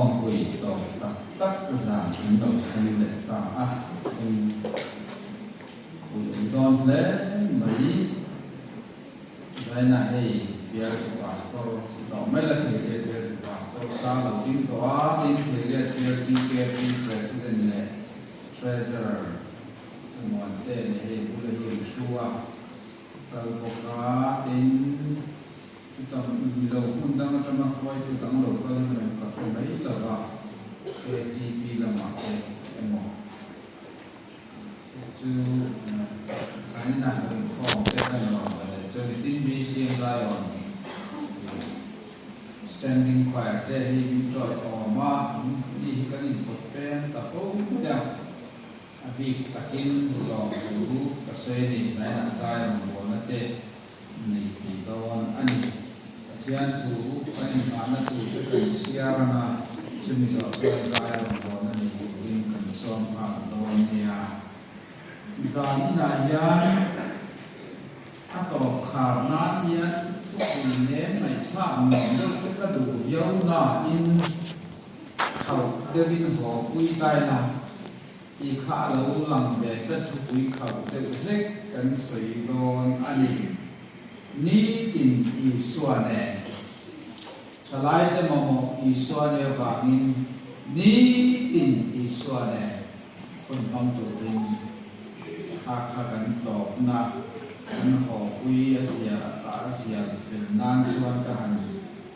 mong quỷ tổ tất giảm chúng đầu thành lệ tạo quỷ đòn lễ mấy đây là hay việc pastor đó mới là thể hiện việc pastor ta là chính đó tin thể hiện việc TKP president lệ treasurer một tên là hay cũng là hiệu chua kalau buka in kita lâu pun đang trong mặt quay tu tăng lâu coi mình có cái mấy là vào KTP là mặt em một chứ cái này mình không cái này là cho cái tin vi xem lại on standing quiet để hình trọi ở mà đi cái này một bên ta phô ya abi takin lo lu kasai ni sai na sai mo na te ni thì don anh thian thu anh ana tu cái siara na chumi lo sai sai mo na ni in kan som a don ya zani na yan ato khar na yan thì nếu mày phạm mình đâu cái đủ dấu na in khẩu để bin gõ quy tai na thì khá lâu lắm về tất thu quý khẩu để rếch cân sấy đòn anh ní tin ý xoa nè trả lại để mà một ý xoa nè và nghìn ní tin ý xoa nèคนฟังตัวจริงข้ากันตอบนะกันหอคุยเสียตาเสียฟิลนานส่วนกัน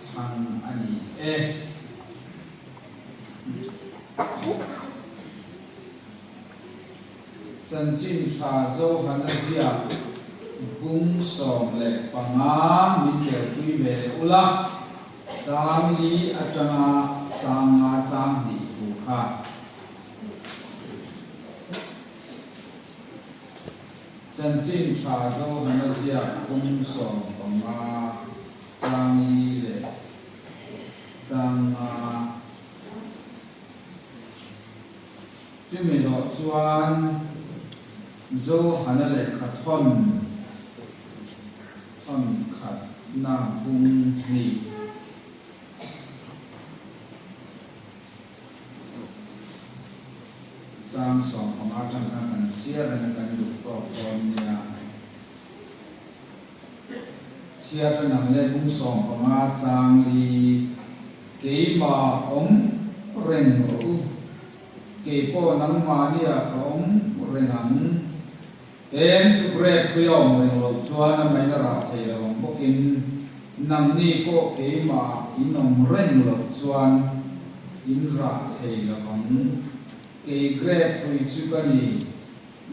ทางอันนี้chân chính trà dâu hắn là gì à bung sòng lệ bằng á mình kể quy về ula trang lý ở trang đi thủ kha chân chính trà dâu hắn là gì à bung sòng bằng á trang lý lệ trang chuyên mình gọi chuan dô hana lệ khát thon khát nam bung ni trang sòngของอาจารย์กันเสียแล้วกันดูต่อตอนเนี่ยเสียจนนั่งเล่นบุ้งสองของอาจารย์ลีเกี่ยมาเร่งรู้เกี่ยปอนังมาเนี่ยเร่งหันem chụp rep cái ông mình lột cho nó mấy là thầy là ông bốc in nằm ni có cái mà in ông ren lột cho in ra thầy là ông cái rep cái chú cái này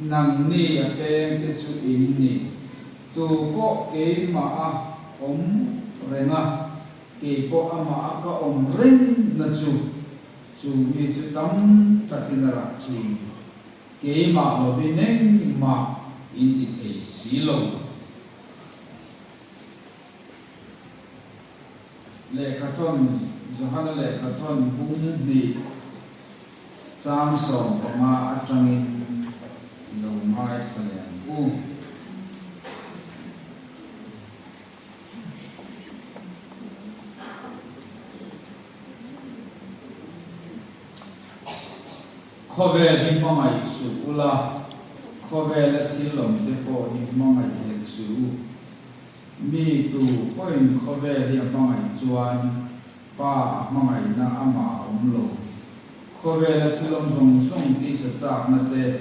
nằm ni ở bên cái chú in ni tu có cái mà ông ren cái có mà có ông ren là chú như chú tắm tất nhiên là thì cái mà ở bên này mà in đi thấy xí lâu lệ khát thon Johanna lệ khát thon bung bị trang sòng và ma trong in lâu mai phải làm khó về thì mong ai sụp la khó về là thi lòng để có thì mong ai hết sụp mi tu point khó về thì mong ai chuan pa mong ai na ama lo khó về là thi lòng song song đi sa chak na te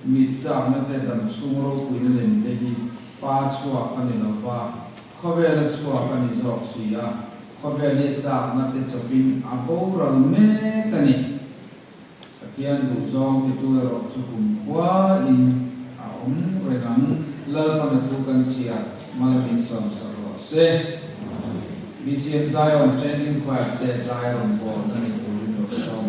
mi chak na te dam sung ro pui na len te hi pa chua ka ni lo fa khó về là chua ka ni jok sia khó về le chak na te chopin a bo ral me ka ni kian du zong ti tu ro chu kum kwa in re nang lal pa na tu kan sia malamin som saro se bcm zion standing quiet de zion ko na ni ku ro som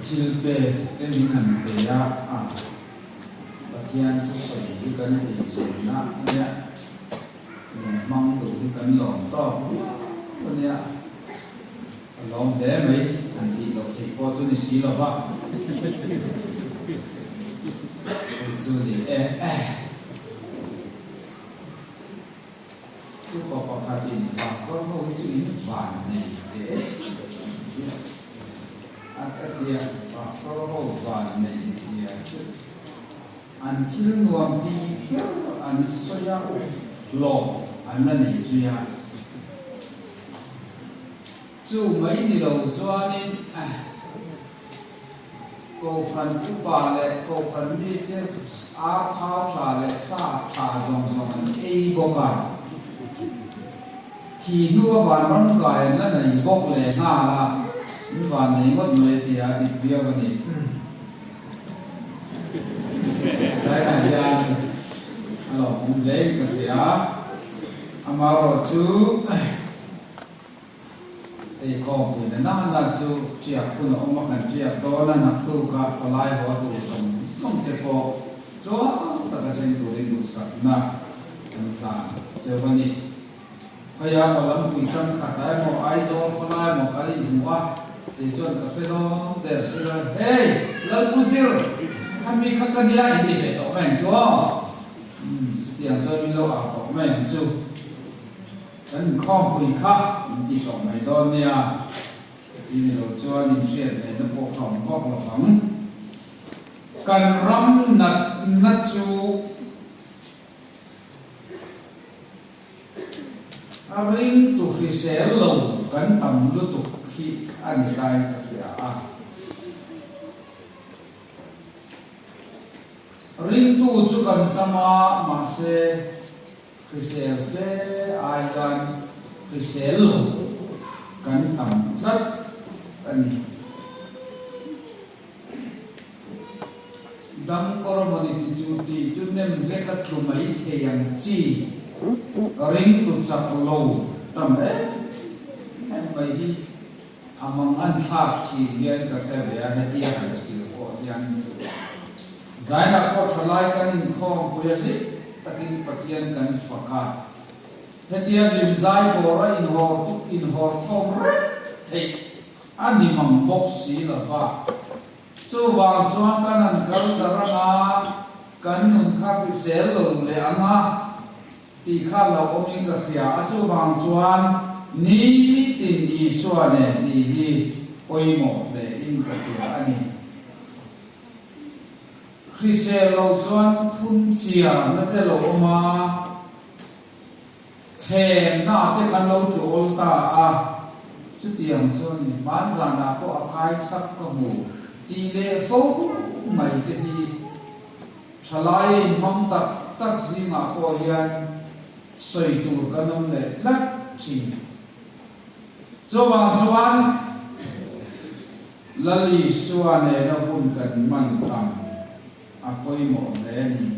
thil pe ke min han pe ya a pathian chu soi hi kan ti chen na ne mong đủ hi kan lom to ko ne lom de mai an ti lo thi po chu ni si lo ba chu ni tu ko ko kha tin ba ko ho chu in van nei te dia pastor van nei sia an thil nuam ti an soya lo an nei sia chu mai ni lo chuanin ko khan tu pa le ko khan mi te a tha tha le sa tha zong zong an ei boka thì nua van ron kai na nei bok le na la ni van nei ngot me ti a ti bia ba ni sai na ya alo mun le ka ti a amaro chu ei ko pu na na chu chia ku no ma khan chia to na thu ka palai ho tu som te po cho ta ka sen tu ri du sa na tan ta se ba niพยายามมาล้ำคุยซ้ำขัดได้หมอไอโซนฟลายหมอคาริหัวเดี๋ยวจนกับเฟโนเดชเลยเฮ้ยลัลกุซิลทำมีขัดกันยาอินดีเป็นต่อแม่งชัวเตียงจะมีโลอาต่อแม่งชัวฉันข้อมคุยข้าอินดีต่อไม่โดนเนี่ยที่นี่เราชัวนิ่งเสียในนับพวกของพวกเราฝังการรำนัดชูริงตุฮิเซลโลกันตำลุตุขีอันใดกับยาริงตุจุกันตมาเซฮิเซลเฟอายันฮิเซลโลกันตำลัดอันนี้ดังกรณีที่จุดเน้นเล็กลุ่มไม่เทียงจีริงตุจักโลตั้มนั่นไปที่อามังอันทับที่เรียนกับแค่เบียร์ให้ที่อ่านที่โอยันใจนักก็ทลายกันอินข้องปุยสิตะกินปะเทียนกันฝักขาดให้ที่ริมใจโบราอินหอทองเรทอันนี้มังบกสีละว่าสู้วางจวนกันนั่นกันตระนากันนุ่งข้าพิเศษลงเลยอันนะที่ข้าเราอมิกขยาจู่บางส่วนนี้ตินอีส่วนเนี่ยที่ปอยหมดเลยอินกขยาอันนี้คริสเตียนเราส่วนพุ่มเสียนั่นแต่เราอมาแทนหน้าที่กันเราจะอุลตาสุดที่อย่างส่วนนี้บ้านจานาก็อากาศสักกมูที่เล่ฟูไม่ที่ทลายมั่งตักสิงาโอยันสวยตัวกันนั่นแหละลัดทิ้งจวบางจวนลลีส่วนเนี่ยเราพูดกันมันต่ำอาปอยหมดเลยนี่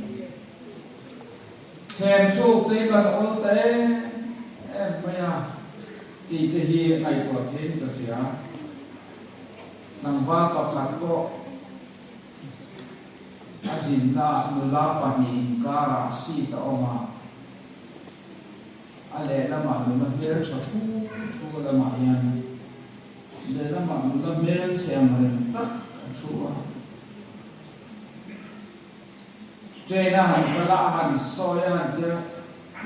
แทนสู้ตีกันโอเต้ไม่ยากตีที่ฮีไอตัวเทนก็เสียนังว่าประคันก็อาจินดานุลาปานิการาสีตอมาอะไรละมานุลเมลชัวชัวละมายันเดละมานุลเมลเสียมเรนตักชัวเจน่าหันพละหันซอยหันเดียว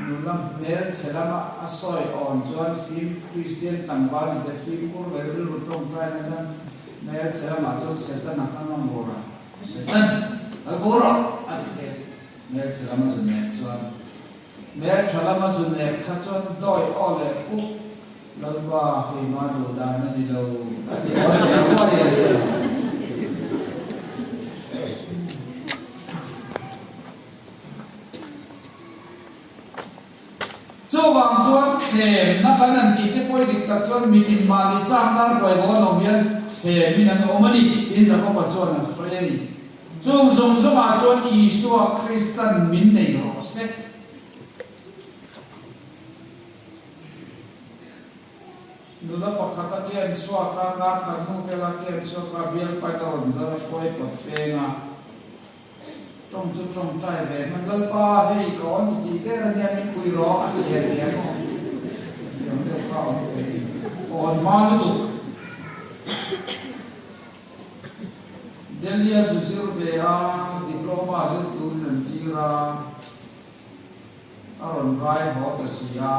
นุลเมลเสียละมาซอยอ่อนจวนฟิล์มคริสเตียนต่างบ้านเดฟิล์มกูเวรุรุตรงใจนั่นจันเมลเสียละมาจนเสร็จนักข้างโบราณเสร็จโบราณอันที่เมลเสียละมาจนเมลจวนเมื่อชลมาสุนเอกขจรดอยอ้อเลยปุ๊บลัลบาให้มาดูดานั่นนี่เราอันนี้ว่าเรื่องว่าอย่างนี้เจ้าบางส่วนเห็นนักการเงินที่ป่วยติดกับส่วนมีดินมาดิจ้างนั่งไปบ่อนองเวียนเห็นมีนันโอมันนี่อินจะเข้ากับส่วนนั้นเพราะอย่างนี้จู่ส่งสมาส่วนอีสัวคริสตันมินในโรเซ nula pakhata ken swa ka khanu vela ken swa ka bial pa ron zara shoi pot penga trong chu trong trai ve man gal pa hei ka on ti te ran ya mi kui ro a ti ya ko yom de ka on pe on ma lu delia susir ve a diploma zil tun nan tira aron rai ho ta sia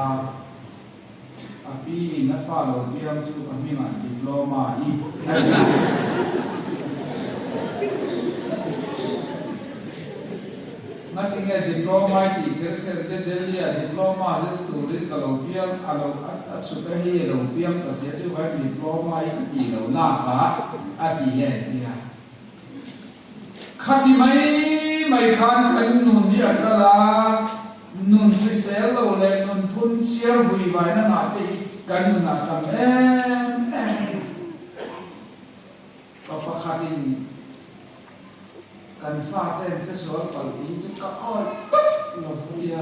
api na follow biam chu aminga diploma I nothing a diploma ti kher de delia diploma zil turin ka lo biam alo super hi lo biam ta sia chu vai diploma I ti lo na ka ati he tia khati mai khan kan nun ni akala nun si sel lo le nun phun chiar hui vai na na te kan nun na tam ka pa khatin kan fa ten se sol pal I se ka oi lo dia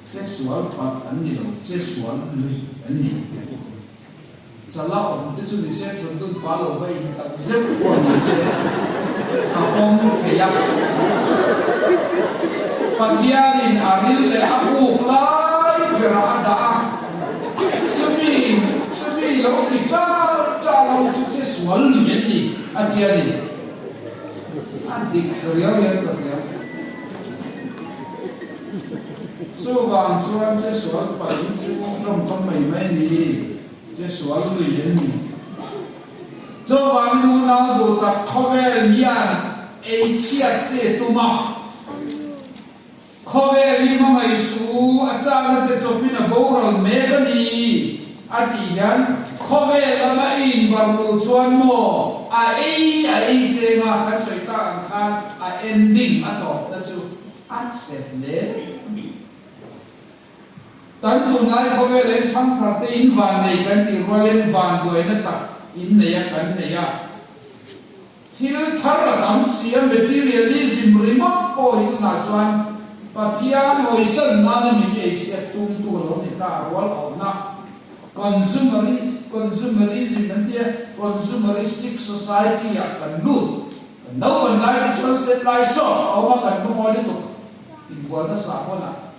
se sol pal an ni lo se sol lui an ni chala on te chu ni se chun dun pa lo vai ta je ko ni se ka pom the ya Paghianin aril le apuk lai vera ada sumi lo kita lo tu swal ni adiari adik kriya ya kriya so bang chuan che swal pa ni chu trong trong mai ni che swal lui ni so bang nu na do ta khovel hian e chia che tu ma khobe lima mai su achana te chopina boral megani ati yan khobe lama in barlu chuan mo a che nga ka soita an khan a ending ato na chu at step le tan tu nai khobe len thang thar te in van nei kan ti rolen van doi na tak in ne ya kan ne ya thil thar ram sia materialism remote po in na chuan Pathian hoisan na mi e chia tum tu lo ni ta rol au na consumerism and the consumeristic society ya kan lu no one like it was set like so au ma kan no oli to in wala sa ko na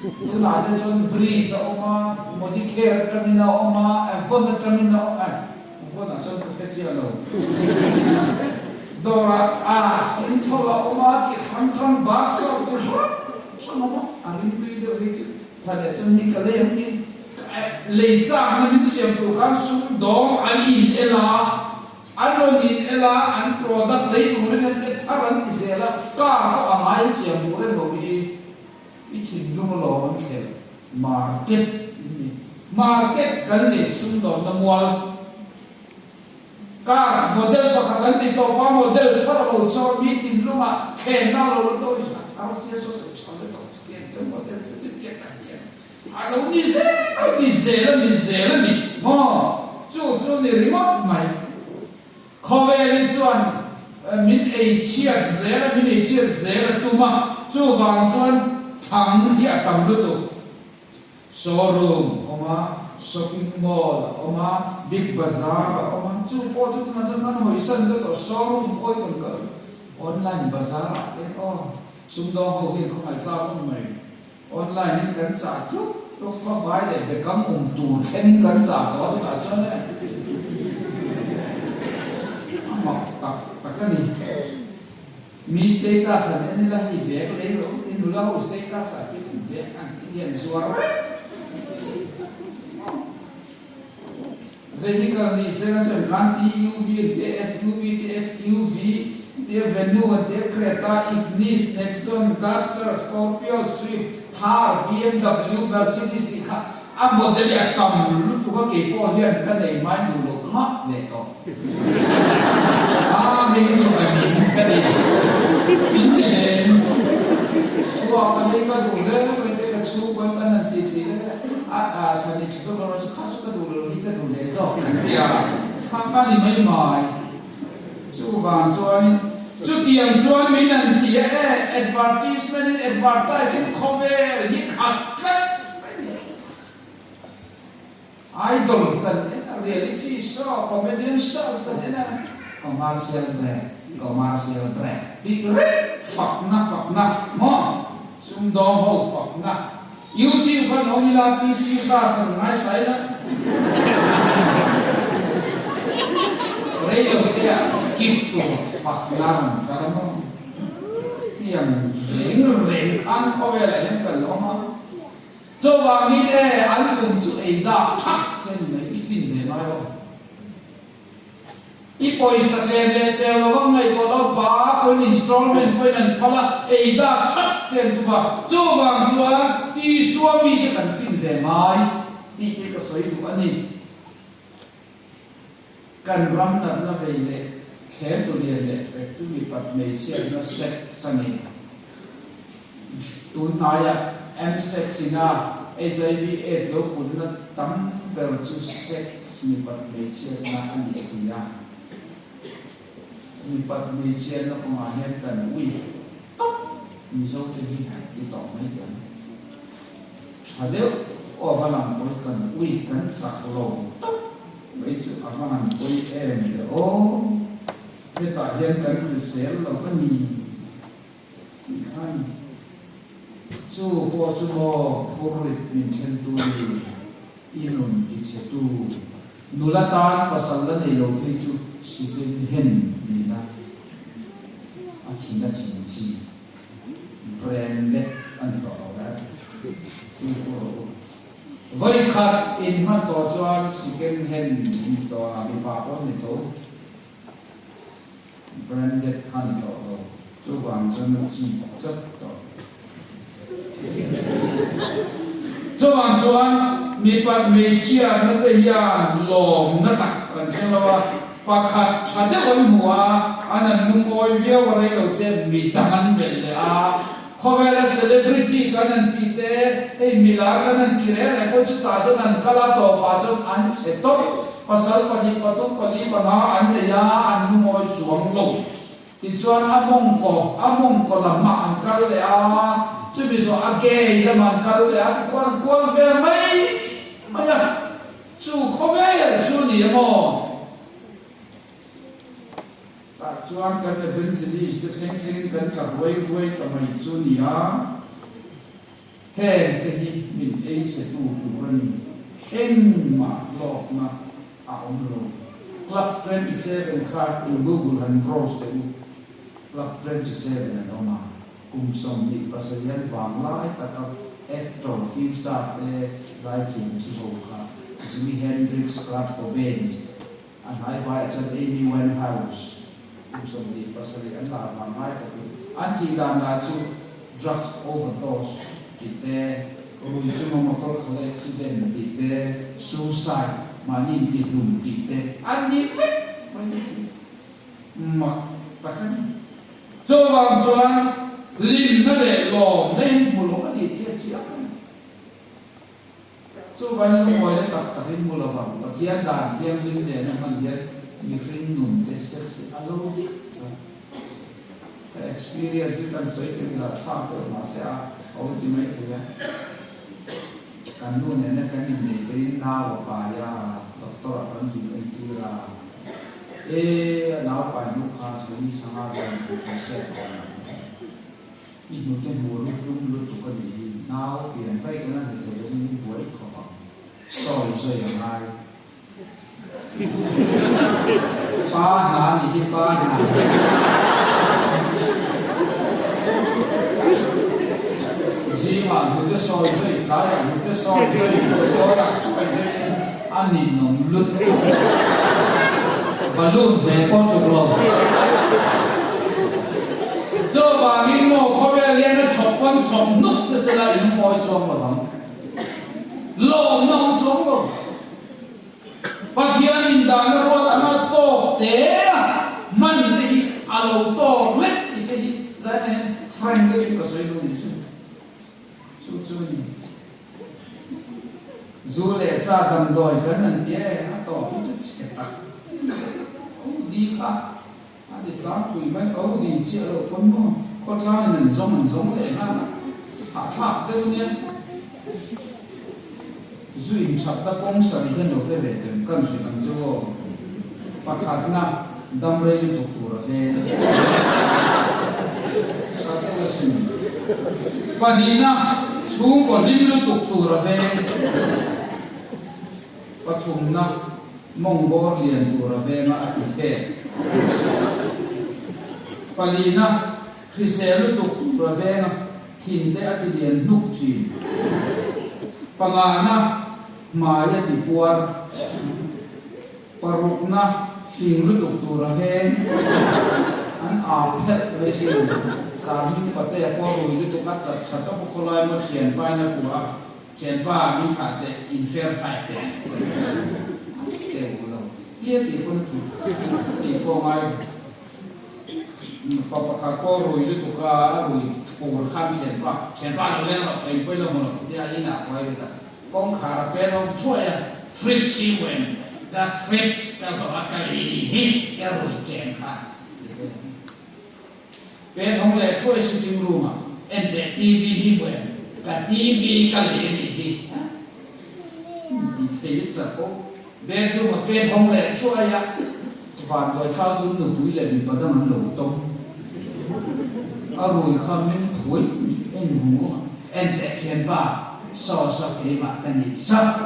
tu na de chon breeze au ma modicare termina au ma avon termina au avon na chon pe chia lo Dora sintola oma chi khantran baksa chi sama arin video hit thale chani kale hamni leicha na min siam tu khan sum dong ani ela anonin ela an product dei turin te tharan ti sela ka amai siam bu re bo I thin lu lo man khel market kan ni sum dong na mual ka model pakatan ti to pa model thara lo cho meeting luma khe na lo to ar sia so chale to ke model se ti ka ya alo ni zela ni mo chu ni remote mai khowe li chuan min ei chia zela tu ma chu wang chuan thang hi atam lu tu showroom oma shopping mall oma big bazaar oma chu po chu na chan nan hoisan to showroom oi kon ka online bazaar sum do ho hin ko mai tla ko mai online ni kan cha chu to fa vai le be kam tu khen kan cha to ta chan ne ama ta ka ni mistake ka sa ne la hi be ko le ro tin la ho stake ka sa ki be an ti yen suar vehicle ni senga sem kan TUV SUV SUV the Venue the Creta Ignis Nexon Duster Scorpio Swift Thar BMW Mercedes ka a model ya kam lu tu ka ke po hian ka nei mai du lo ma le to he so ka ni ka ni ne so ka he ka du le ko te ka chu ban kan ti le chani chito lo so ka so ka du lo hi ka du le so ya ka ni mai mai chu van so ani chu tiang chuan min an ti advertising cover hi khat idol kan reality show comedian show kan na commercial brand di fakna mo sum dong ho fakna YouTube kan ongila PC ta sang ngai sai na radio dia skip to fakna karamo tiang reng kan ko ve la yang kan lo ma cho wa mi de an kum chu ei da thak chen mai i fin de mai lo i poi sa le te lo bang mai ko lo ba ko installment ko nan phala ei da thak chen ku ba cho wa chu a i suwa mi de kan fin de mai ti ti ko soi du ani kan ram na ve le khen tu le le tu mi pat me sia na sek sani tu na ya M6 sina HIV lo pun na tam bel chu sex mi pat me sia na ani etia mi pat me sia na ko ma hen kan ui top mi so te hi di to mai kan hadeu o balang ko kan ui kan sak lo top mai chu amanam ko em de o he ta hen kan ku sel lo kan ni kan chu po chu mo phurit min chen tu ni inun ki che tu nulatan pasal la nei lo phe chu sikin hen ni na a thina thin chi branded an to ra chu po vai khat in ma to chuan sikin hen ni to a bi pa ko ni to branded kan to lo chu wang chen chi chat to cho anh chuan mi pat me sia na te hian lom na tak kan thelawa pakhat thade on muwa anan lung oi via wari lo te mi tangan bel le a khowela celebrity kanan ti te ei mila kanan ti re ne ko chu ta jan an kala to pa jan an se to pasal pani patuk pali bana an le ya an lung oi chuang lo ti chuan among ko lama an kal le a chứ bây giờ ake là man kal le a quan về mấy à chú không biết chú gì mà ta chú ăn cái evangelist cái khen cái cả quay ta mày chú gì à hèn cái gì mình ấy sẽ tu tu rồi em mà lọt mà ảo rồi Club 27 khai từ Google and browse cái Club 27 là đâu mà cùng sống đi pasalian vàng lại ta tập actor film star để giải trình chỉ hồ cả Jimi Hendrix Kurt Cobain anh hãy vai cho Amy Winehouse cùng sống đi pasalian là vàng lại ta anh chỉ làm là chú drug overdose thì để rồi chú mà có khởi accident thì để suicide mà nhìn thì đúng thì để anh đi phết mà ta không cho vàng cho anh lim na le lom nên mu lo ani ti chi a chu ban lu moi le tak takin mu lo bang ta thian dan thiam lim le na man hian mi ring nun te se a lo ti ta experience kan soi ke la tha ko ma se a ultimate ya kan nu ne na kan ni ke na wa pa ya doctor kan ji kan ti ra na pa nu kha su ni sa ha ga se ít một cái mùa lúc lúc tụi con gì nào biển vây cái này thì nó những buổi khó soi rồi làm ai ba hà thì ba hà gì mà một cái soi rồi cái một cái soi rồi một cái đặt soi rồi anh nhìn nồng lướt và luôn để con được rồi cho bà đi mua có vẻ liên nó chọc quan chọc nút cho sẽ là những môi trong mà bằng lộn nó không chống rồi và khi anh nhìn đàn nó rồi nó to té mình thì alo to lết thì ra này friend cái có soi đâu đi chú dù lẽ xa tầm đòi cái này thế nó to cũng rất sẽ tắc đi khác đi làm tùy mấy ấu đi chia lộ quân mò có lai mình giống lệ ha hạ thạc đâu nhé duy chặt ta công sản hiện được cái về cần cần phải làm cho bắt hạt na đâm rây liên tục rồi thế sao thế là xin và đi na xuống còn liên tục rồi thế và thùng na mong bò liền rồi thế mà ăn thế và đi na khi xe liên tục rồi thế na thìn để ăn liền nút thìn pangana maya tipuar parukna singlu tuktura hen an apet resin sami pate ko ruilu tukat sat pokolai mo chien pa na kuwa chien pa mi khate infer fight te ulo tie ti ko tu ti ko mai papa ka ko ruilu tuka rui pur kham chien pa lo le lo ai pe lo mo ti ai na ko ai ta con khả bé nó chui à frit si quen ta frit ta bảo cái gì hít cái rồi chèn khả bé không lẽ chui sitting room à em để TV hi quen cái TV cái gì hít đi thấy rất có bé cứ mà bé không lẽ chui à và rồi thao túng được túi lại bị bắt đầu nó lẩu tông à rồi không nên thối em ngủ em để chèn ba so cái mà cái gì sắp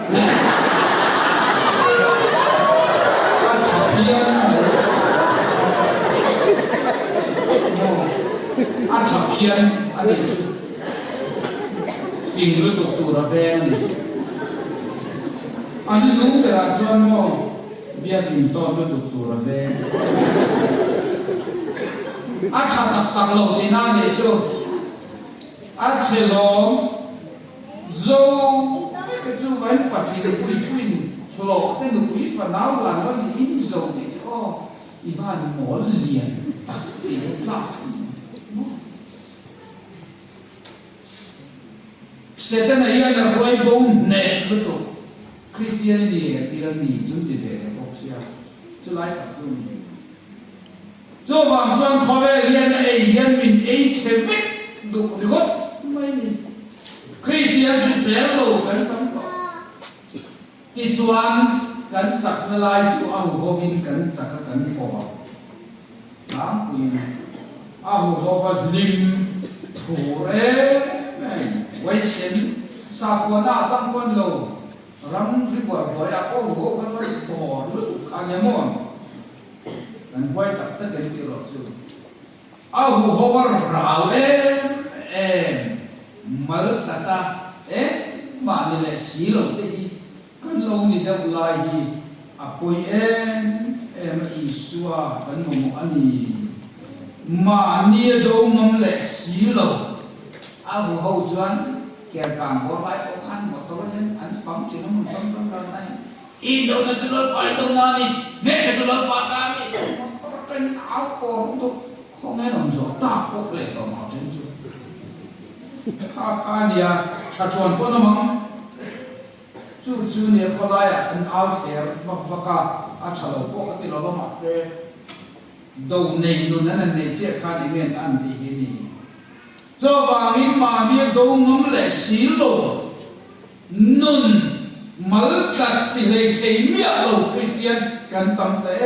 ăn chọc hiên ăn chọc hiên ăn gì chứ phình lúc tục tụ ra ven ăn gì đúng cái là cho nó biết mình to lúc tục tụ ra ven ăn chọc tạc lẩu thì nào vậy chứ ăn xe lồng dâu cái chú vẫn bật thì được quý quyên lộ tên được quý phần áo là nó đi in dầu để cho đi bàn mỏ liền tắt để lọc sẽ tên này là quay bông nè lúc đó Christian đi thì là nghỉ chúng thì về là bốc xia chú lại tập trung cho bằng cho khó về liền ấy hiện mình ấy chế vết đủ được không mấy đi Christian thì sẽ lâu cái tấm đó cái chuan cái sạc nó lại chú ao hồ vin cái sạc cái bỏ lắm quyền ao hồ vật lim thủ ấy này quay xin sạc quần áo trong quần lầu rắm phi bờ bờ ao hồ cái bỏ lúc anh em muốn cái quay tập tất cả những rồi chú ao hồ vật rào em mở ra ta mà này là xí lồng cái gì cái lồng này đâu lại gì apoi em Isua cái mồm anh gì mà nia đâu ngâm là xí lồng hầu hầu chuan kẻ càng có lại khó khăn một tối nên anh phóng chỉ nó một trong này in đâu là chú lớn phải đâu na đi nè là chú lớn phải ta đi một trên áo cổ không nghe làm rõ ta có lệ tò mò trên chú khá đi à chặt chuồn có nó mong chú này có lại anh áo thề mặc cả à chặt lỗ có cái lỗ mà phê đầu này đồ này này chết khá đi miền ăn đi cái gì cho vàng in mà miền đầu ngắm lại xí lỗ nun mở cả tỷ lệ thấy miệng lỗ Christian cần tâm tới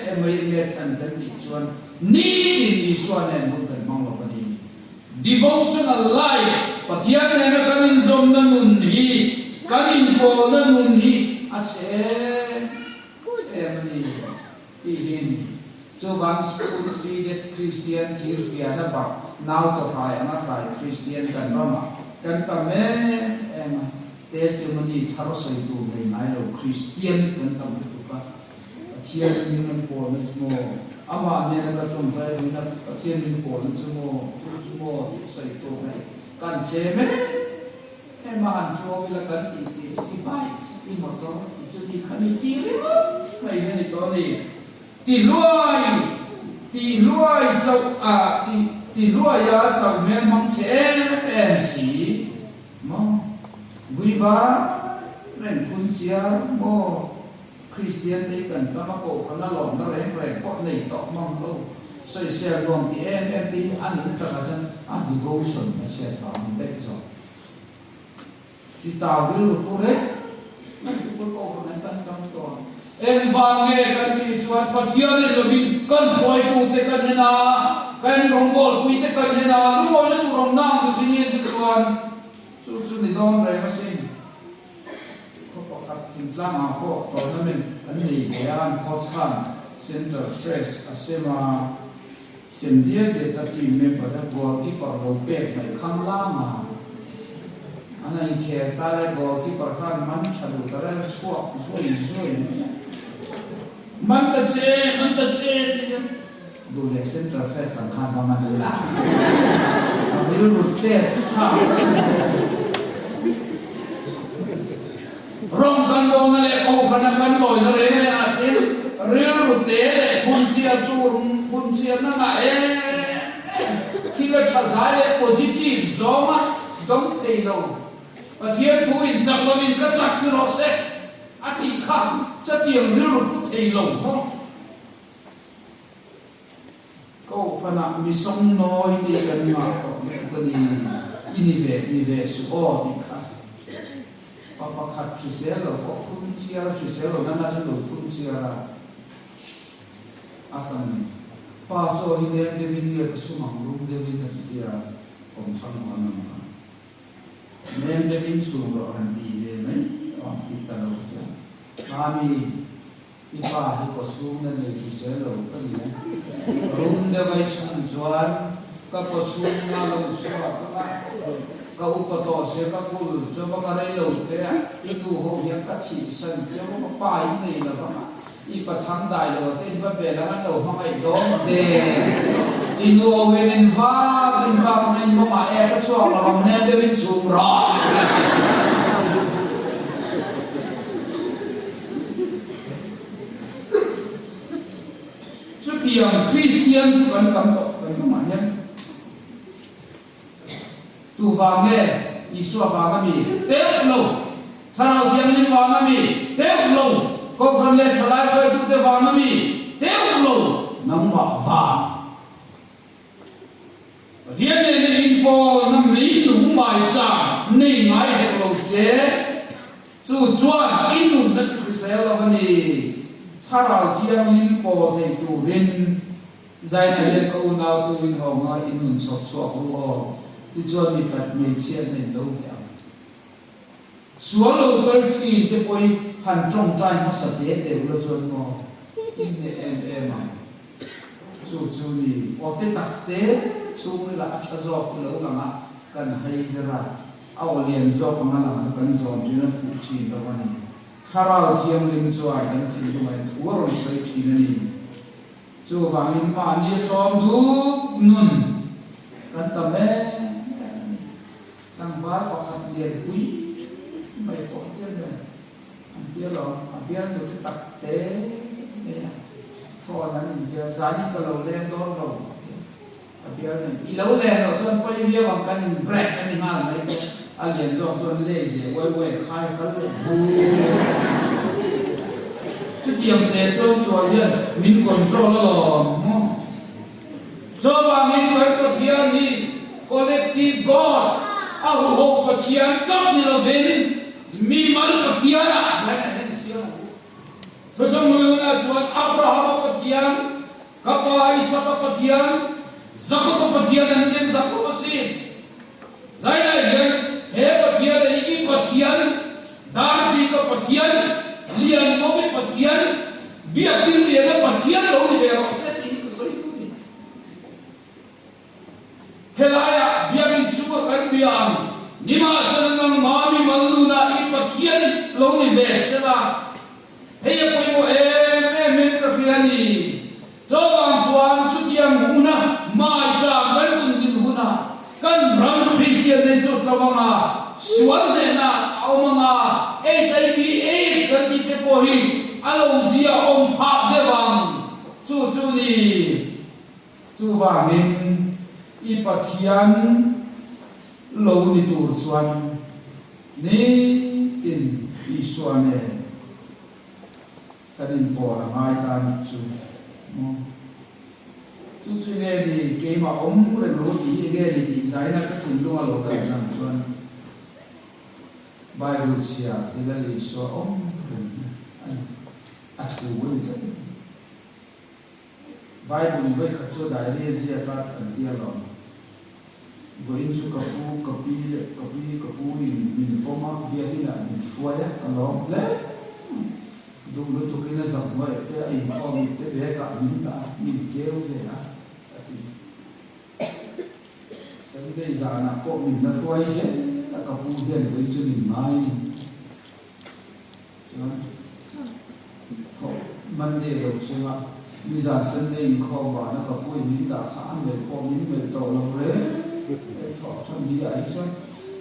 em mới nghe chân chân đi chuồn ní đi xuân này muốn cần mong lỗ cái gì devotional life pathian này nó cần zoom nó nun hi cần po nó nun hi à sẽ em đi đi cho vang school feed Christian thir fia na ba now cho phải anh phải Christian cần đó mà cần tâm em testimony tharo soi tu này mai lo Christian cần tâm tu pa pathian mình po nó mo ama ne na trong vai na pathian mình po nó mo soi tu này cần chế me em mà han cho là cần đi bay đi motor đi đi khami ti mai này to này ti luai châu à ti luai ya châu men mong sẽ em xí mong vui vã nên phun chia mo Christian đây cần ta mắc cổ nó lỏng nó rèn có này tọ mong lâu xây xe luồng thì em đi ăn những cái dân ăn devotion là xe tỏ mình đấy rồi thì tao đi lụt cô hết pun ko kan tan tam to en va nge kan ti chuan pathian le lovin kan phoi tu te kan na kan rong bol pui te kan na lu mo le tu rong nang tu ni tu chuan chu ni don re ma sin ko ko kat tin tlang a ko tournament an ni yan coach khan center fresh asema sendia de tati member da goalkeeper lo pek mai khang la ma ana in khe ta le goalkeeper khan man chalu ta le chuak zoi man ta cheดูเลยเส้นตราเฟสสำคัญประมาณนี้ละไม่รู้เจ็บข้าวร้องกันวงนั่นแหละเขาพนักงานบ่อยเลยไม่อาทิตย์เรื่องรู้เตะเลยพุ่นเสียตูนพุ่นเสียนั่งไงที่เราชาสายเลยโพซิทีฟจอมาต้องเทโลประเทศผู้อินจักรวินก็จักรโรเซอธิขันจะเตียงเรื่องรู้เทโลก็ขณะมีสมน้อยในกันมาก็นี่อินิเวสุโอติค่ะพอขัดพิเศษเราก็พุ่งเชียร์พิเศษเรานั่นน่ะเราพุ่งเชียร์อาฟังป้าโซ่ฮิเนเดวินเนี่ยก็สุ่มรุ่งเดวินนะที่เดียผมฟังวันนั้นมาเมนเดวินสุ่มเราอันดีเลยไหมติดตลอดจ้ะอามีอีป้าที่ก็สุ่มนั่นเลยพิเศษเราก็เนี่ยรุ่งเดวินสุ่มจวนก็สุ่มน่าเราสุ่มก็อุปโตเสกกุลจะมาอะไรเราเตะอีดูเขาเห็นกัดฉีสันจะมาป้ายนี่แล้วก็อีปะทังได้เราเต้นแบบเบลล์กันเราห้องไอ้ดงเดอีนูเวนินฟ้าเป็นฟ้าเป็นมาเอก็ชอบเราเนี่ยเดวินสุ่มรอชุดเดียวคริสเตียนชุดกันกันต่อไปก็มาเนี่ยตูฟังเนี่ยอีสัวฟังก็มีเต็มลงถ้าเราเทียมลิ้นฟังก็มีเต็มลงก็คนเล่นสลายไปดูเต็มฟังก็มีเต็มลงน้ำว่าฟังเทียมเนี่ยในอินโปน้ำมีหนุ่มใหม่จ้านี่ไงเห็นเราเจ๊จู่จวนอินหนุ่มนั่นคือเซลล์วันนี้ถ้าเราเทียมลิ้นโปให้ตูวินใจในเรื่องก็อุณาตูวินของเราอินหนุ่มชอบชอบรู้ที่ชวนมีปัจจัยเชียนในโลกอย่างส่วนเราเกิดที่จะไปหันจงใจมาสเตจเดี๋ยวเราชวนมออินเอ็มจู่นี่โอเตตักเตจู่นี่ละชัชอบเราหลังกันให้เวลาเอาเรียนจบมาหลังกันสอนจีนฟูจีนวันนี้ถ้าเราเทียมลิมจอยกันที่ตรงไหนทั่วเราใช้จีนนี่จู่ฟังลิมมาเนี่ยจอมดูนุ่นกันแต่แม่ตั้งบ้านก็ขัดเรียนปุ้ยไม่พอเที่ยวเลยอันเดียวหรออันเดียวเราจะตัดเตะเนี่ยฟอนั้นอันเดียวสานี่ก็เราเล่นโดนเราอันเดียวเนี่ยอีเราเล่นเราส่วนไปเรียกว่ากันแบรกกันนี่มากเลยอันเรียนส่วนเล่เดี๋ยวไว้คายกันเลยจะเตรียมเตะส่วนเรียนมินคอนโทรลแล้วหรอจอบว่ามินคอนโทรลเทียนี่ collective God เอาหัวเทียนจับนี่เราเป็นมีมันเทียนอะใช่ไหมเห็นเสียงพระเจ้ามือนะชวนอับราฮัมเทียนกับอิสระเทียนซักก็เทียนนั่นเองซักก็สิใช่ไหมเห็นเฮปเทียนอีกเทียนดาร์ซีก็เทียนเลียนโมบิเทียนเบียดดินเลียนก็เทียนเราเนี่ยเราเสร็จอีกสวยดูดิเฮลายะเบียบินชูกันเบียนนิมาสนังมามีมัลลูนาอีปะเทียนลงในเวสละเฮียปุยโมเอเมนกับฟิลานีจวนจวนชุดยังหุนะมาจากกันตุนดินหุนะกันรังคริสเตียนในจุดระวังอ่ะส่วนเดน่ะเอามังอ่ะHIV AIDSกันที่เปโปหิอาลูซีอาอมพักเดวังจู่นี่จู่ว่าเงินอีปะเทียนโลนิตูร์ส่วนนี่อินอีส่วนเนี่ยกันอินพอละไงตานิจูเนี่ยดีเกี่ยมาอมเรื่องรู้ดีเกี่ยดีใจนะก็ถึงรู้ว่าโลกกันจังส่วนไบเบิลเสียที่เราอีส่วน a thu với cái Bible với các chỗ đại liên gì các anh tia lòng với in số copy mình có mắc bia thì là mình xuôi á cái đó đấy đúng lúc tôi cái nó dòng vậy cái anh có mình cái bé cả mình kêu về á sau đây giờ là có mình nó xuôi chứ là copy hiện với cho mình mai Monday đầu xem ạ bây giờ Sunday kho bà nó có quên mình đã phá về có mình về tổ lòng rễ thọ thằng đi ấy chứ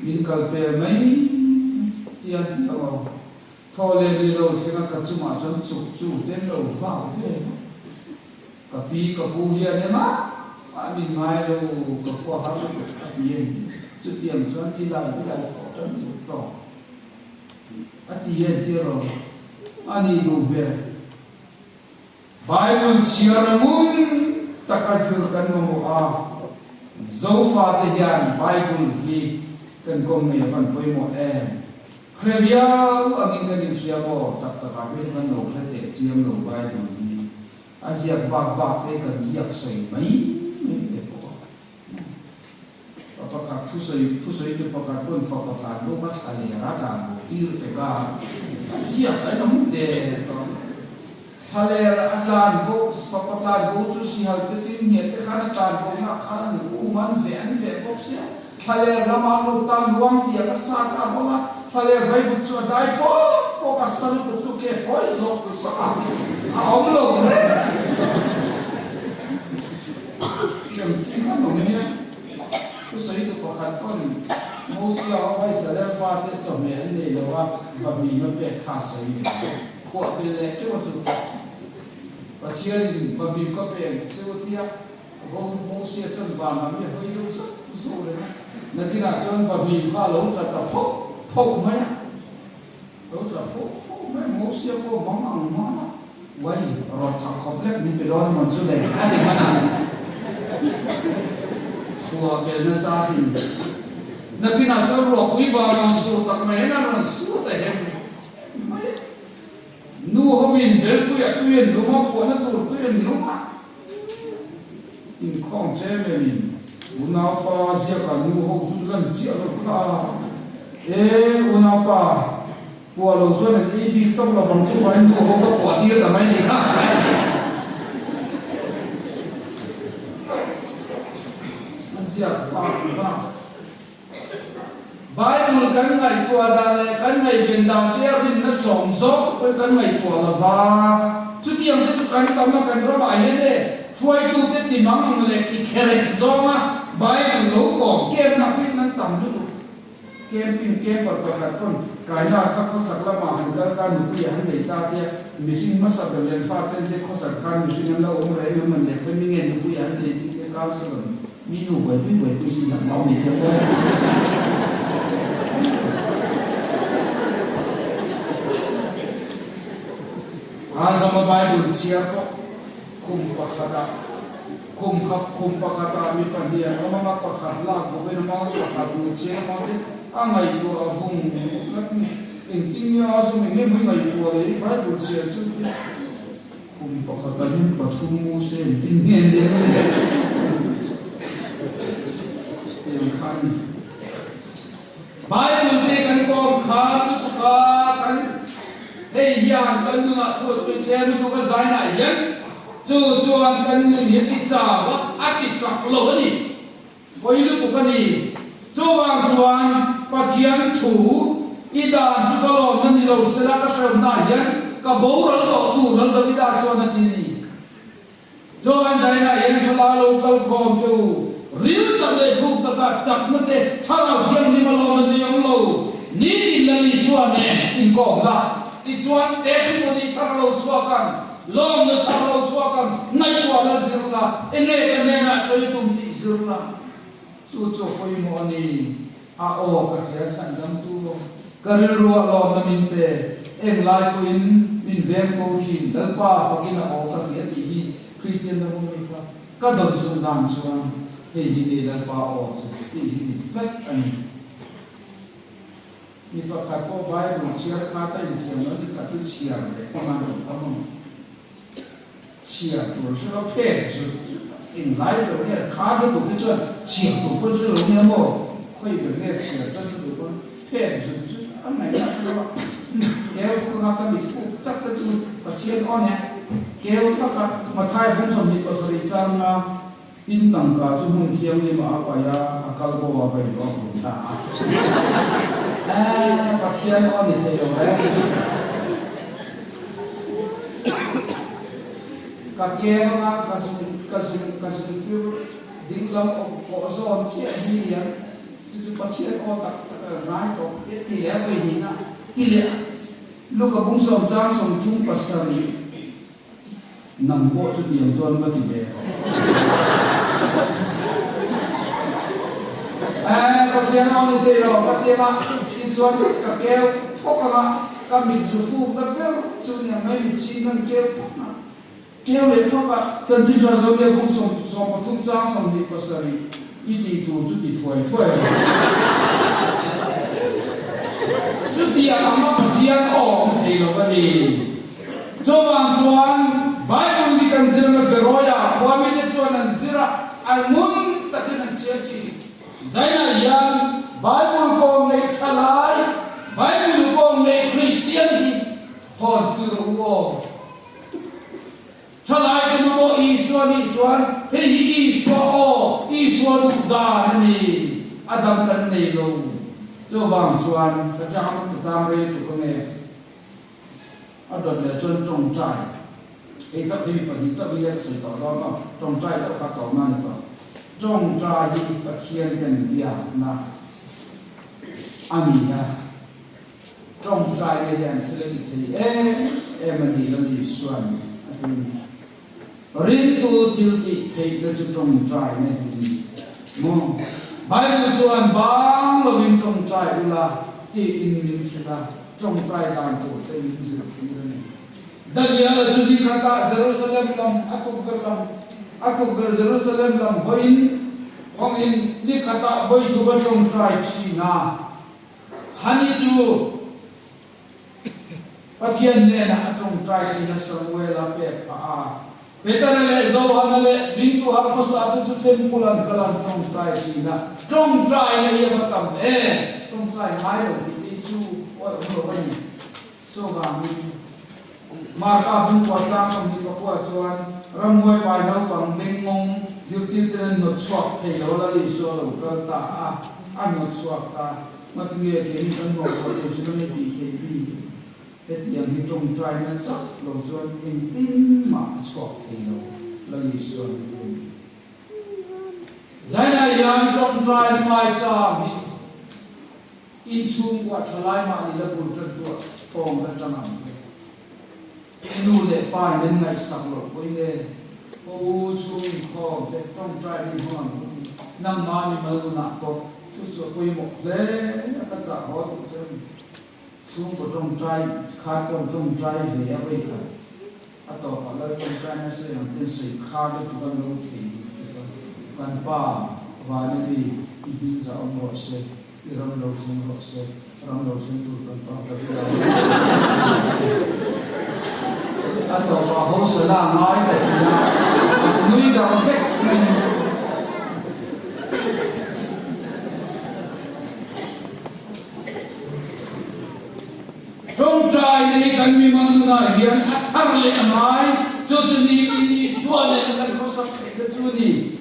mình cần về mấy tiền thì đâu thọ lên đi đâu thì nó cần chung mà chân chủ tên đầu vào về cả pi cả pu hiện đấy mà mình mai đâu cả qua hát được tiền chứ tiền cho đi lại thọ chân chủ tổ tiền thì rồi anh đi đâu về Bible siaramun takazurkan memoa Zofa tehian Bible hi kan kong me van poimo Krevial angin kan siamo tak takapin kan lo klete siam lo Bible hi Aziak bak te kan ziak soi mai me po Papakat pusoi ke pakat pun papakat lo mat ale rata ir peka Aziak ai nam de Halera atlan bo papatlan bo chu si hal ke chin nie te khana tan bo na khana ni uman ven ve bo sia halera lama lo tan luang tia ka sa ka bola halera vai bu chu dai po ka sa lu chu ke poi zo sa a om lo ne tiam chi ka no ne tu sai tu ko khat pon mo sia a vai sa le fa te cho me an ne lo wa va mi ma pe kha sai ni ko pe le chu chu và chia thì và mình có về siêu tiết hôm hôm xe chân vào mà mình hơi yêu rất rồi đấy nên khi nào chân và mình qua lối là phô mấy lối là phô mấy hôm xe có món ăn món vậy rồi thằng complex mình phải đón mình chưa để anh định mà nào của cái nó xa xỉ nên khi nào chân rồi quý vào nó sụt tận mấy nó sụt tại em nu homin bel puya tuyen luma ko na tur tuyen luma in khong che me min una pa sia ka nu ho chu lan chi alo kha una pa po lo so na i bi to lo bang chu wa nu ho ka po ti ta mai ni kha an sia pa Bible kan ngai tua dan kan ngai gendang dia rin na song zo kan ngai tua la va chu tiam te chu kan tam na kan ro ba ye de huai tu te ti mang le ki khere zo ma Bible lo ko kem na pin nan tam lu kem pin kem par par kon kai na kha kho sak la ma han kar ka nu pi han nei ta te missing masa be len fa ten se kho sak kan missing la om re me man le pe mi ngen nu pi han nei ti ke ka sa mi nu bai pi si sa ma mi te ko Azama Bible siapa kum pakata mi pandia amanga pakatla ko ben ma pakatu che ma de angai ko avung latni intinya asu me me ngai ko le Bible sia chu kum pakata ni pathumu se intinya de yang khan Bible de kan ko khan ka kan hey yang kan nu na thos pe chen nu ka zai na yan chu chuan kan ni ni ti cha wa a ti chak lo ni poi lu tu kan ni chu wang chuan pathian thu i da chu ka lo man ni lo sela ka sa na yan ka bo ro to tu ro da vi da chuan na ti ni chu an zai na yan chala lo kal khom tu ril ta le thu ta ka chak na te thara hiam ni ma lo man ni yong lo ni ti la ni suan ne in ko la ti chuan testimony thar lo chuakan lom na thar lo chuakan nai kwa la zirla ene ene na soi tum ti zirla chu chu koi mo ni a o ka hian san dam tu lo karil ruwa lo na min pe eng lai ko in min vem fo chin dal pa fakin a o ka hian ti hi Christian na mo ni ka don su dan chuan he hi ni dal pa o chu ti hi ni fat ani มีประคัดก็ไว้หนุนเชียร์คาได้เทียมแล้วนี่ขัดที่เชียร์เลยประมาณนี้ครับมึงเชียร์ตัวเชื่อเพศสุดอินไลท์ตัวเนี่ยคาได้ตัวที่ชวนเชียร์ตัวคนเชื่อเนี่ยมั้งค่อยเป็นเนี่ยเชียร์จนตัวคนเพศสุดอันไหนน่าเชื่อว่าแกก็งากันมีฟูจักรจุนประเชียร์อ้อนเนี่ยแกก็ขัดมาทายผมสมดิปัสริจังนะอินตังกาจุมุนเทียมนี่มาไปยาอาการก็ว่าไปก็หุ่นตาประเชียร์อ้อนนี่เที่ยวเลยก็แกก็กระสุนคิวดิ้งลำอกโกโซนเชี่ยดีเนี่ยจุดประเชียร์อ้อนตักร้ายก็ตีเหลี่ยไปนี่นะตีเหลี่ยลูกกับบุ้งสมจ้างสมทุ่งปัสสาวะนำโบจุดเดียวจนมาตีเบลก็เทียนเอาในเตลก็เทียนที่ชวนกับแก้วพกกันก็มีจูฟูกับแก้วจุดเนี่ยไม่มีชิ้นนั่นแก้วแก้วเลยพกกันจนที่ชวนเราเนี่ยบุ้งสมทุ่งจ้างสมดีปัสสาวะอีดีดูจุดดีถอยจุดเดียวเราก็เทียนออกเทลก็ดีจวนไบเบิลที่กันเจอในเบโรยาความมีแต่จวนนั้นเจออันมุนตัดนั้นเชื่อจีใจน่ะยังไบเบิลกองในทลายไบเบิลกองในคริสเตียนที่พอดคือรู้ว่าทลายกันรู้ว่าอีสวานี่จวนเฮ้ยอีสวาโออีสวาดุดานี่อดัมกันในโลกจวนกระจามเรียนตัวกันเนี่ยอดเลยจนจงใจไอ้เจ้าที่มีปัญหาเจ้าวิญญาณสุดต่อรองก็จงใจเจ้าข้าต่อมาเนี่ยก็จงใจยิ่งประเทียนกันเบียร์นะอามีนะจงใจในเรื่องที่เรื่องที่มันดีแล้วดีส่วนรินตูทิลติเทก็จะจงใจในที่มั่งใบบุญส่วนบางเราวินจงใจอุลาที่อินมิสระจงใจตามตัวแต่อินสิดังนั้นจุดที่ข้าเยรูซาเล็มลำaku ke Jerusalem lam hoin hong in ni kata hoi tu ba chong trai chi na hani chu pathian ne na chong trai chi na Samuel a pe pa a petar le zo han le bin tu har pas a chu temple an kalam chong trai chi na chong trai na ye ba tam chong trai mai lo ti chu oi ho ba ni so ba mi marka bin kwa sa som ni ko kwa chuan ramoi pai no pang ding mong diu ti ten no chwak thei lo la li so lo ka ta a no chwak ta ma ti ye ke ni kan no so te su ni ti ke bi et yang hi trong trai na sa lo chuan in tin ma chwak thei lo la li so ni zaina yang trong trai mai cha mi in chung wa thalai ma ni la bul tran tu tong la chanam nu le pai nên ngày sạc lộ với nè ô chung kho để trong trai đi hoang năm má mình mới nạp có chút chút quay một lẽ các giả hóa cũng chân chung của trong trai khá còn trong trai về ở đây cả à tổ ở đây trong trai nó sẽ làm cái sự khá được tụi con lâu thì con ba và nên đi đi ra ông họ sẽ đi ra lâu thì họ sẽ ra lâu thì tụi con ba cái atau bahawa selama ini sedang nui dalam fek trong trai ini kan memang yang atar le amai jodni ini suara kan kosak ke juni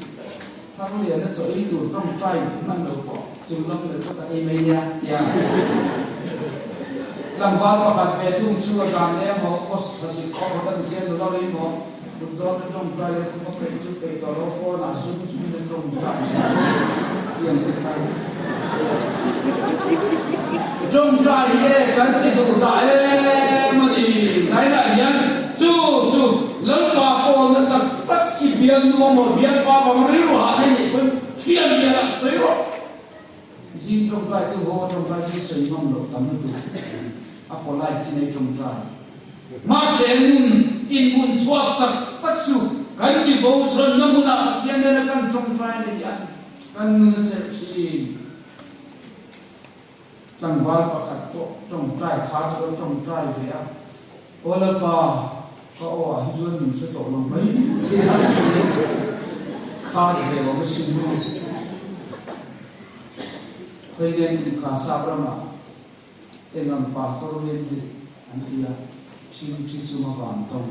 kalau dia nak so itu trong trai mana lupa jumlah mereka tak emailnya ya làm quan mà gặp về chung chưa làm đấy mà có sự khó khăn thì xem được đâu đi mà được đó nó trong trai không có cái chút cái đó có là xuống nó trong trai tiền cái khai trong trai ấy cái đủ đại mà đi cái này nhá chú lớn qua cô nó tập tất cái biên luôn một biên qua mà nó đi loạn này thì con phiền gì là sấy rồi riêng trong trai từ hồ trong trai chỉ sấy mong được tắm được apolai chinai trong trai ma sen in mun swat tak su kan devotion namuna kian na kan trong trai ne yan kan nun che chi tlang wal pakhat po trong trai khá cho trong trai về á ola pa có ô hi zuan mình sẽ tổ lòng mấy thế khá về vào cái sinh luôn bây giờ thì khá sao lắm mà em làm pastor lên thì anh đi à chim chim su mà vàng tông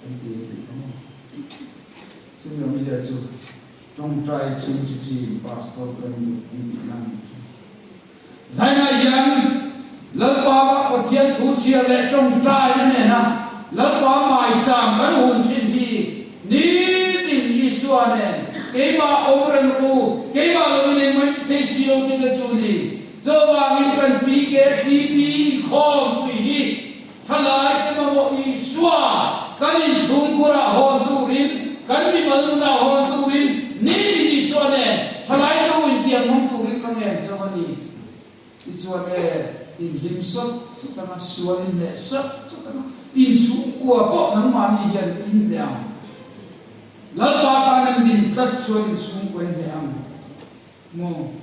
anh đi thì không chứ bây giờ chú trong trai chim chim pastor lên thì làm giải này dân lớp ba có thiên thủ chia lệ trong trai này nè lớp ba mài chạm cái hồn trên đi ní tình Giêsu này cái ba ông rèn ru cái ba lời này mới thấy siêu tình cái chú đi giờ ba mình cần pi cái chi pi không pi hi thay lại cái mà mọi Giêsu cái mình chung cura hồn tu rin cái mình vẫn là hồn tu rin ní tình Giêsu này thay lại cái hồn tiền hồn tu rin cái này cho mình đi Ichuan in himself sukana suan in le sa sukana in su kwa ko nang mani yan in liang la pa ta nang din tat suan in su kwen liang mo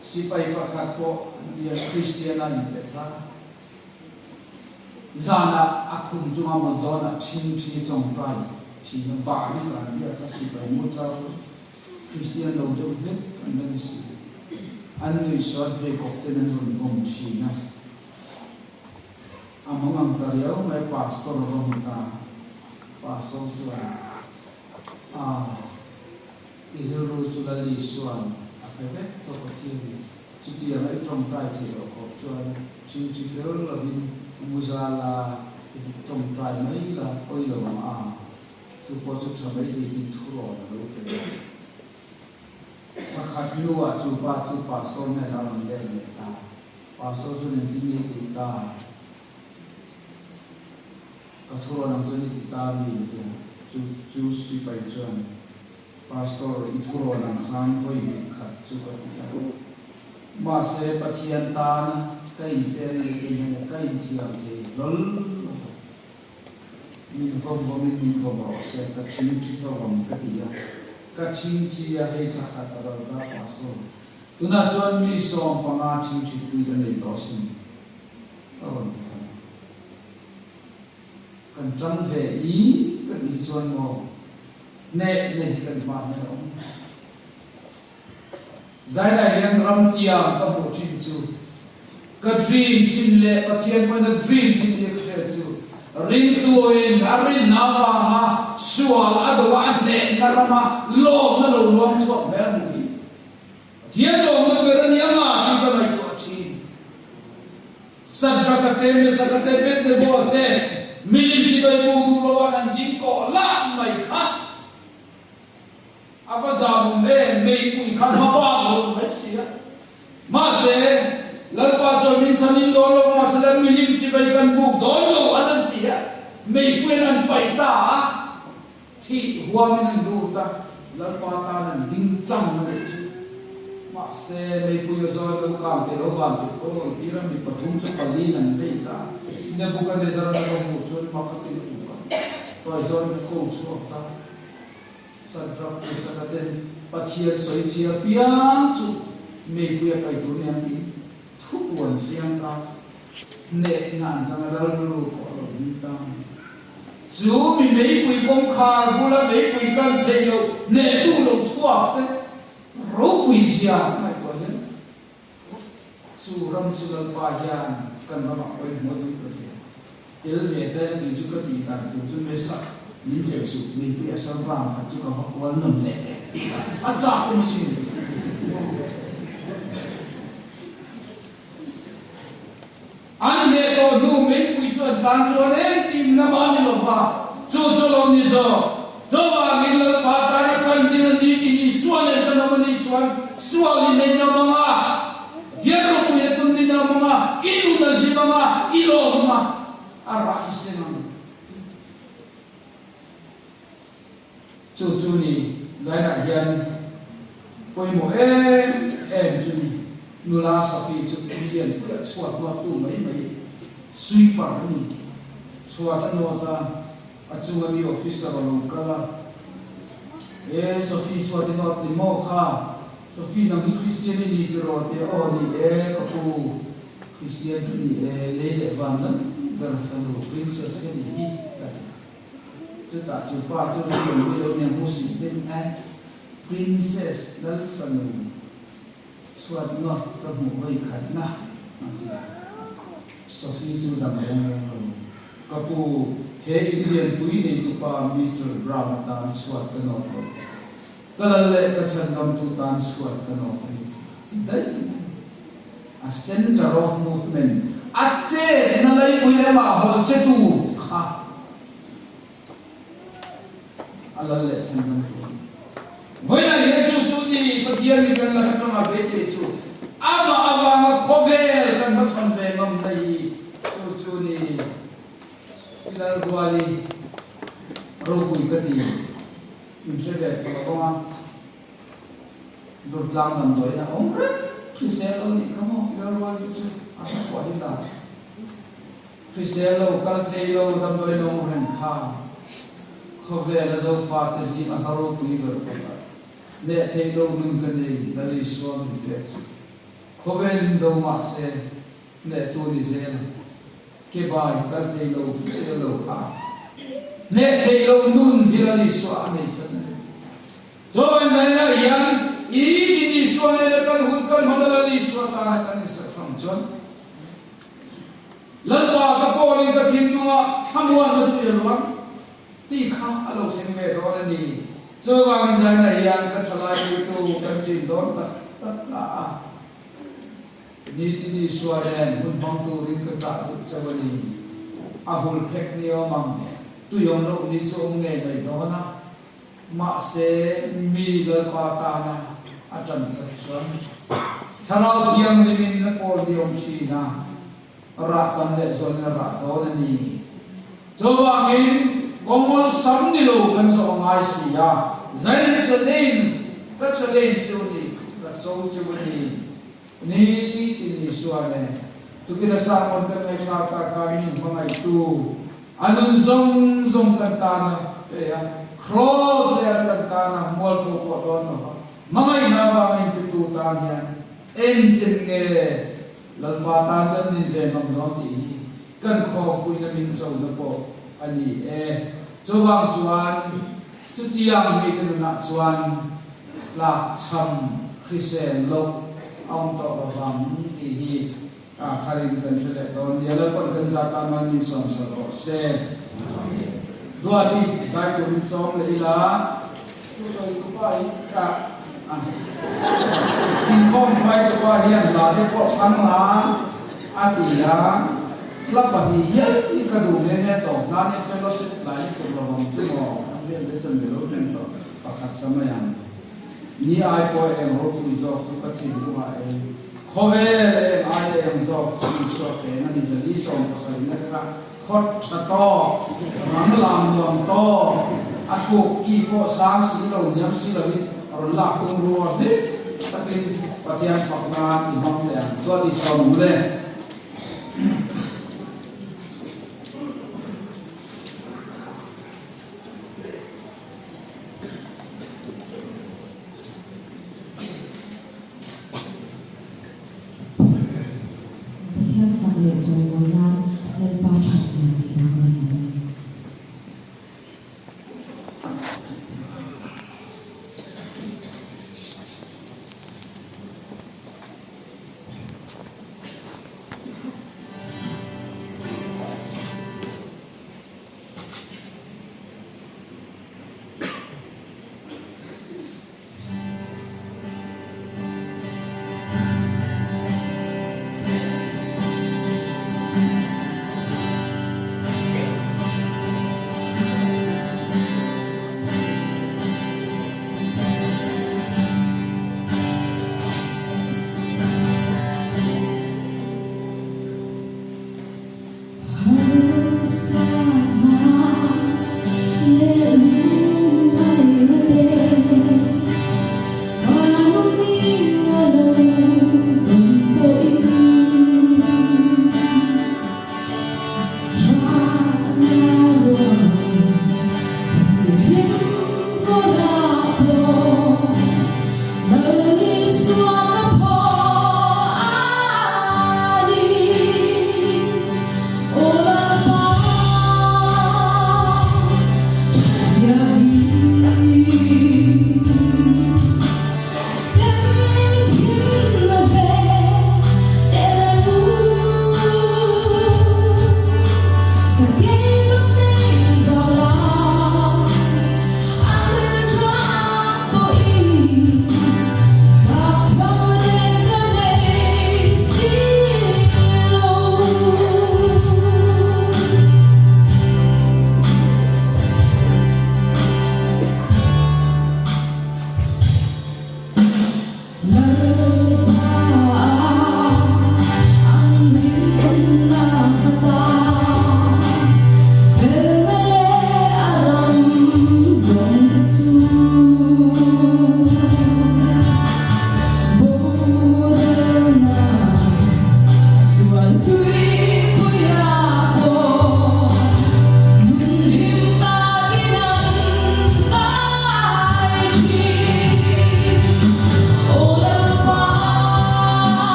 si pai pa khat po dia Christian an le tha zana akhum junga ma dona thim thi chong pai chi na ba ni ka dia ka si pai mo ta Christian lo de vet kan na si anh người soi về cuộc tình hình vùng chỉ na, among ang tariyaw may pastor ng ta, pastor suan, ihiro sulali suan, afebet to kiri, cuti ang ay trong trai tiro ko suan, cuti kiro labin muzala trong trai mấy là oi lo ma, tu po tu chamay di thuro na lo ke. Makhat luwa chu pastor na lang den ta pastor chu nin tin ni ta ka thuro nam chu ni ta mi chu si pai chuan pastor I thuro nam khang hoi ni khat chu ka ta ma se pathian ta na kai pen ni kai thiam ke lol min vom se ka chin thi vom ka ti ya ka ching chi ya he tha kha ta ra ta so tuna chuan mi som panga ching chi pui kan nei to sin on kan chang ve I kan I chuan mo ne kan ma ne om zai la hian ram tiam ka mo chin chu ka dream chin le pathian mo na dream chin le khe chu ring tuin arin nawa ma sual adawa ne narama lo na lo long chok ber mu hi thian lo na geran yanga ti ka mai to chi sadra ka te me sa ka te bet de bo te milim chi bai bu du lo an din ko la mai kha apa za mu me kui khan ha ba lo me sia ma se lalpa cho min sanin lo lo ma salam milim chi bai kan bu do lo adan ti ya me kuen an pai ta thi huam in lu ta lalpa ta nan ding tlang na chu ma se me pu yo zo lo kam te lo vam te ko ira mi pathum chu pali nan ve ta ne bu ka de zara na mu chu ma ka te tu ka to zo ko chu ta sa drop ke sa ka den pathian soi chia piang chu me pu ya pai tu ne mi thu buồn riêng ta nệ ngàn sang ra lu ko lo ni ta chú mình mấy quỷ công khai bu la mấy quỷ căn thầy lo nệ tu lo chua te ro quỷ sia mai ko hen su ram su gal pa yan kan ma oi mo ni to el ve te ni chu ka bi ta tu chu me sa min che su mi pi sa ba ka chu ka ho wa lum le te a cha kum sin anh nghe tôi nu mấy quý chuẩn tan cho nên tìm năm anh lo ba cho lo ni so cho ba mình lo ba ta na kan đi đi suan en tan năm ni chuan suan ni na mga dia ro ku ye tun ni na mga ilu na di mga ilo ma ara isenam cho ni zai na hian koi mo em chu ni nula safi chu indian pu chuat no tu mai sui par ni chuat no ta achunga mi officer lo kala e safi chuat no ti mo kha Sophie nang Christian ni rote o ni kapu Christian ni le van fellow princess ni ta pa ni lo ni muslim ben princess dal fellow swat not ka mu vai khat na Sophie tu dam kapu he Indian pui ni tu pa Mr. Brown tan swat ka no kalale ka chandam tu tan swat ka no dai a center of movement ache na lai pui ma hol che tu kha alale chandam tu voi na ye chu ni pathian ni kan la ka ma be se chu ama awanga khovel kan ma chon ve ngam dai chu ni ilal gwali ro pui ka ti Intrege ko durtlang nam doi na omre Chriselo ni kamo ilal chu asa ko dinda Chriselo kal thelo dam doi no ren kha khove la zo fa te zi na haro pui gar ko ne thelo nun kan nei lali swam ni te khove ndo ma se ne tu ni zel ke bai kal thelo Chriselo kha ne thelo nun virali swam ni जो इंद्रियां यंग इनी ईश्वर ने कर हुनकर मंगल ईश्वर का है कर समझन ललवा का पोली का थिनुआ हमवा न तु यलवा तीखा अलो सेंगे दोरनी जो वांग जाना यंग का चलाई तो कंची दोन तक नीति ईश्वर ने हुन बंतु रिन का चादु चवली अहुल फेकनियो मंगे तु योनो निसो ने नै दोना ma se mi dal pa na atan chuan tharau thiam limin na pol diom chi na ra kan le zon na ra do na ni chowa ngin komol sam ni lo kan so ngai si ya zain chalen su ni ka chou chu ni tin ni suane tu kira sa kon kan ngai kha ka min mangai tu anun zong kan ta na ya cross le kan kana mol ko don no mangai na ba ngai pitu tan hian engine nge lalpa tan kan nin ve ngam no ti kan kho pui na min so na po ani chowang chuan chu tiang mi kan na chuan la cham Christian lo ong to bang ti hi kharin kan chele don yala kon kan za ta man ni som sa ro se dua di dai ko min som le ila tu doi ko pai ka in kom pai ko pa hian la de ko sang la ati ya la pa hi ya i ka du ne ne to na ne fellowship lai ko lo hom chu mo le le chan me lo ren to pakhat samayan ni ai ko em ro tu zo tu ka thi lu ma khove ai em zo chu so ke na ni zali som ko sa ni kha khot chato mang lam dom to a khuk ki po sang si lo nyam si lo ni ro la tung ro de takin pathian fakna ti mong le to di som le pathian fak le choi mo na le pa chat zen ni na ko ni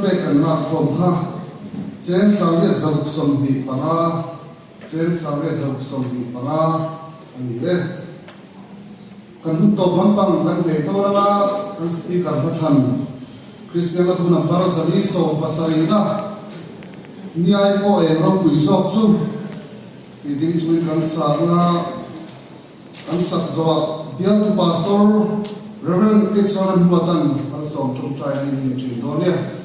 pe kan rak khom kha chen sang le zau som bi panga chen sang le zau som bi panga ani le kan to bang kan le to la kan speaker pathan Christian tu na barazali so pasarina niai po e ro kui sok chu ding chui kan sa na kan sak zo bial tu pastor Reverend Israel Matan kan som tu trai ni chin do ne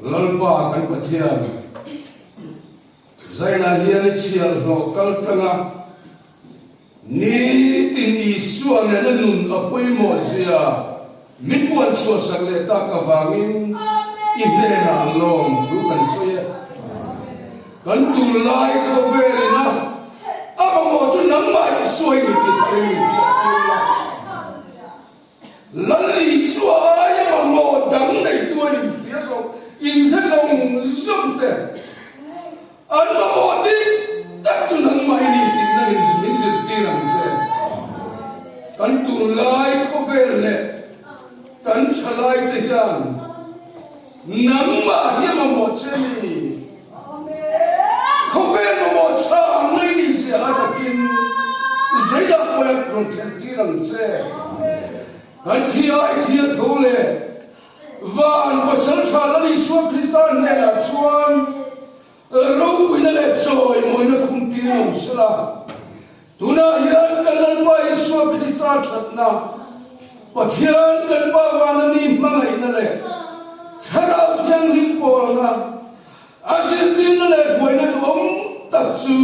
lalpa kan pathian zaina hian chial lo kaltanga ni tin isuan na nun apoi mo sia mitwan so sagle ta ka wangin ibena long thu kan soya kan tu lai ko verina aba mo chu nang mai soi ni ti thari lali suaya ma mo dang nei tuai ya so in ha song zum te an ma mo ti tak chu nang mai ni ti nang in sin ti ram che kan tu lai ko verle kan chalai te hian nang ma hi ma mo che ni ko ver ma mo cha ngai ni se ha ta kin zaida ko ya ko ti ram che kan ai thia thole van pasal chalani suam kristan ne la chuan ro kuina le choi moina kum ti no sala tuna hian kalal pa suam kristan thatna pathian kan pa wan ni mangai na le kharau thiang ring por na asin tin le moina dum tak chu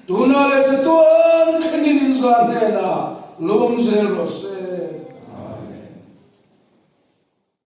tuna le chatuan khinin zan ne na lom zel ro se